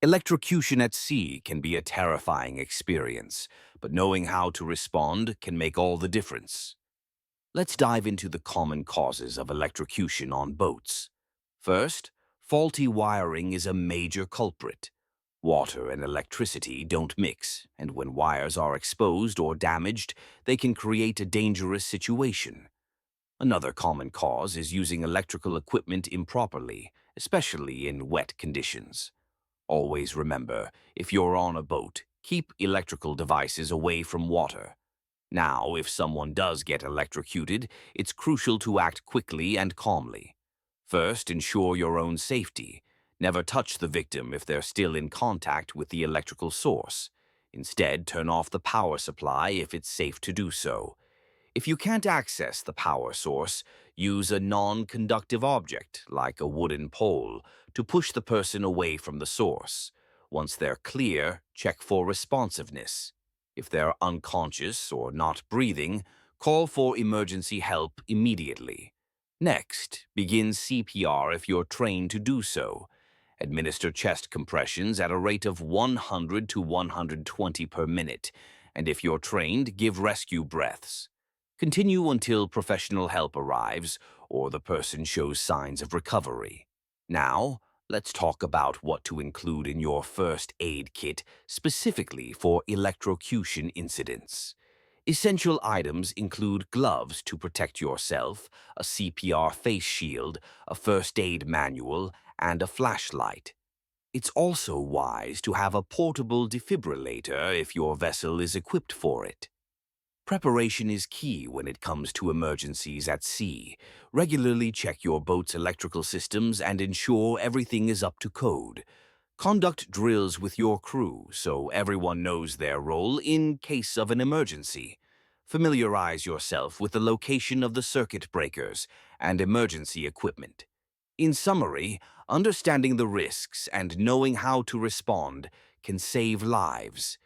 Electrocution at sea can be a terrifying experience, but knowing how to respond can make all the difference. Let's dive into the common causes of electrocution on boats. First, faulty wiring is a major culprit. Water and electricity don't mix, and when wires are exposed or damaged, they can create a dangerous situation. Another common cause is using electrical equipment improperly, especially in wet conditions. Always remember, if you're on a boat, keep electrical devices away from water. Now, if someone does get electrocuted, it's crucial to act quickly and calmly. First, ensure your own safety. Never touch the victim if they're still in contact with the electrical source. Instead, turn off the power supply if it's safe to do so. If you can't access the power source, use a non-conductive object, like a wooden pole, to push the person away from the source. Once they're clear, check for responsiveness. If they're unconscious or not breathing, call for emergency help immediately. Next, begin CPR if you're trained to do so. Administer chest compressions at a rate of 100 to 120 per minute, and if you're trained, give rescue breaths. Continue until professional help arrives or the person shows signs of recovery. Now, let's talk about what to include in your first aid kit specifically for electrocution incidents. Essential items include gloves to protect yourself, a CPR face shield, a first aid manual, and a flashlight. It's also wise to have a portable defibrillator if your vessel is equipped for it. Preparation is key when it comes to emergencies at sea. Regularly check your boat's electrical systems and ensure everything is up to code. Conduct drills with your crew so everyone knows their role in case of an emergency. Familiarize yourself with the location of the circuit breakers and emergency equipment. In summary, understanding the risks and knowing how to respond can save lives.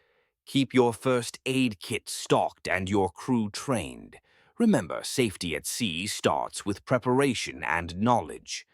Keep your first aid kit stocked and your crew trained. Remember, safety at sea starts with preparation and knowledge.